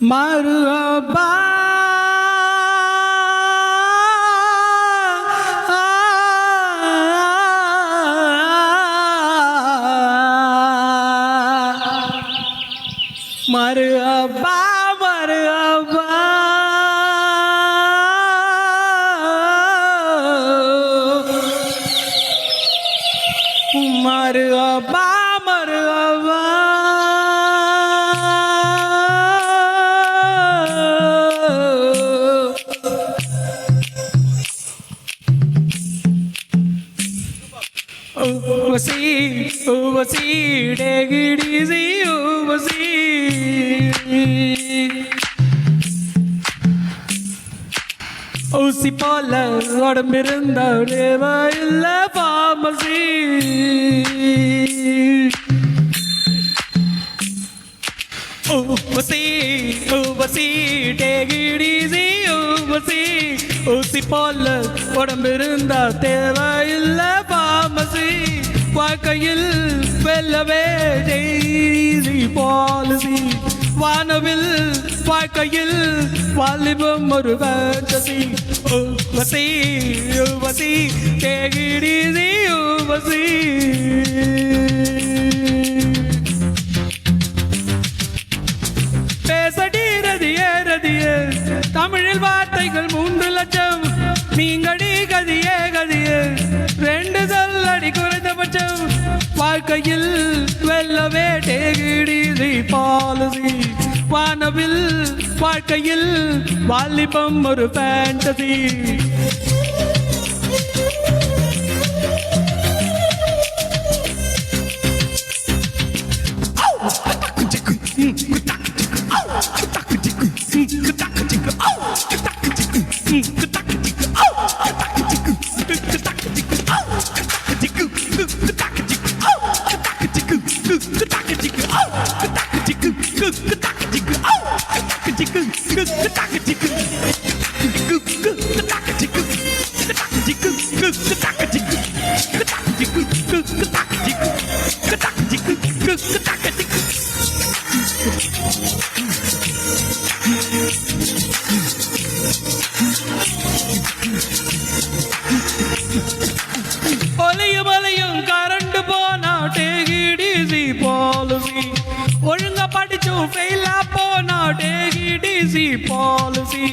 மருபா மருபா மருபா மருபா மருபா Oversee, take it easy, oversee. ஊசி போல உடம்பிருந்த தேவையில்ல பார்மசி. ஊசி take it easy, ஊசி. ஊசி போல உடம்பிருந்த தேவையில்ல பார்மசி. வாழ்க்கையில் வெல்லவே ஜெய்சி பாலிசி. வானவில் வாழ்க்கையில் வாலிபம் ஒரு ஃபேண்டசி. வசி வசி கேகிடிசி வசி. பேசடி ரதியே ரதியே தமிழில் வார்த்தைகள் 3 லட்சம். நீங்கடி கதியே கதியே 2 சொல்லடி குறைந்தபட்சம். வாழ்க்கையில் வெல்லவே டேகிடிசி பாலிசி. வானவில் வாழ்க்கையில் வாலிபம் ஒரு ஃபேண்டசி. ஒலியும் ஒலியும் கரண்டு போனா டேகிடிசி பாலிசி. ஒழுங்கா படிச்சும் ஃபெயிலா போனா டேகிடிசி பாலிசி.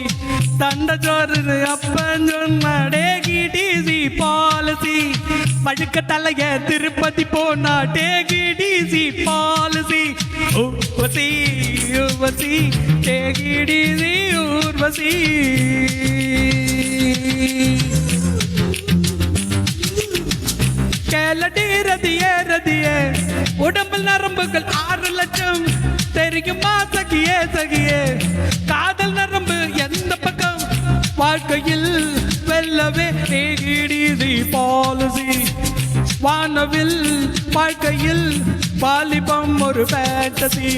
தண்ட ஜோறு அப்பன் சொன்ன டேகிடிசி பாலிசி. பழுக்க தலைய திருப்பதி போனா டேகிடிசி பாலிசி. ஊர்வசி ஊர்வசி டேகிடிசி ஊர்வசி. கேளடி ரதியே ரதியே உடம்பில் நரம்புகள் 6 லட்சம். தெரியுமா சகியே சகியே காதல் நரம்பு எந்த பக்கம். வாழ்க்கையில் வெல்லவே டேகிடிசி பாலிசி. வானவில் வாழ்க்கையில் வாலிபம் ஒரு ஃபேண்டசி.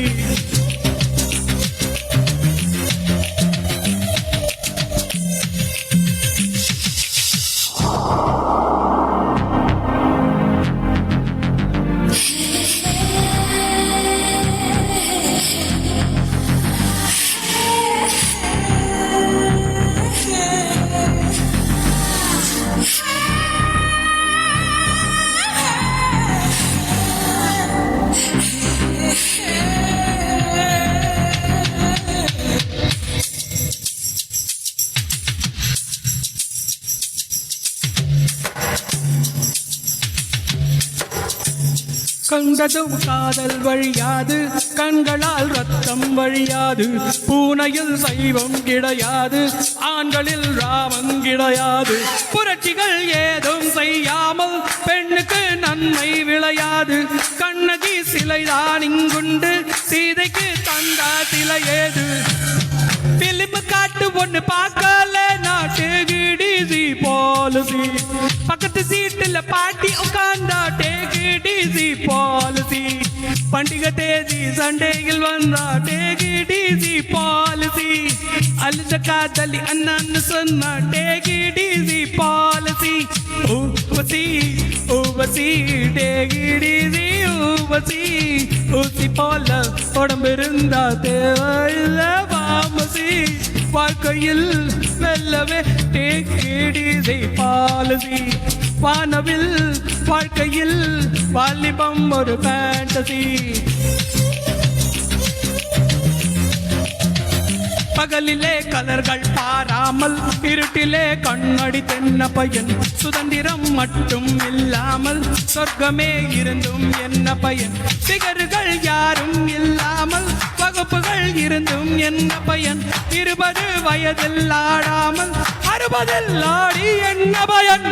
கண்டதும் காதல் வழியாது, கண்களால் ரத்தம் வழியாது. பூனையில் சைவம் கிடையாது, ஆண்களில் ராமம் கிடையாது. புரட்சிகள் ஏதும் செய்யாமல் பெண்ணுக்கு நன்மை விளையாது. கண்ணகி சிலைதான் இங்குண்டு, சீதைக்கு தந்தா சிலை ஏது. பிலிம் காட்டு ஒண்ணு பார்க்கல நாட்டு டிசி பாலிசி. பக்கத்து சீட்டுல பாட்டி உட்கார்ந்தா டிசி பாலிசி. பண்டிகை தேதி சண்டையில் வந்தா டிசி பாலிசி. அழுத காதலி அண்ணன்னு சொன்னா டிசி பாலிசி. ஊவசி ஊவசி டிசி ஊவசி. ஊசி போல உடம்பு இருந்தா தேவையில்லை. பார்மசி வாழ்க்கையில் வெல்லவே டேக் பாலசி வானவில் வாழ்க்கையில் வாலிபம் ஒரு ஃபேண்டசி பகலிலே கலர்கள் பாராமல் இருட்டிலே கண்ணடி தென்ன பயன் சுதந்திரம் மட்டும் இல்லாமல் சொர்க்கமே இருந்தும் என்ன பயன் சிகர்கள் யாரும் இல்லாமல் வகுப்புகள் இருந்தும் என்ன பயன் 20 வயதில் ஆடாமல் 60 ஆடி என்ன பயன்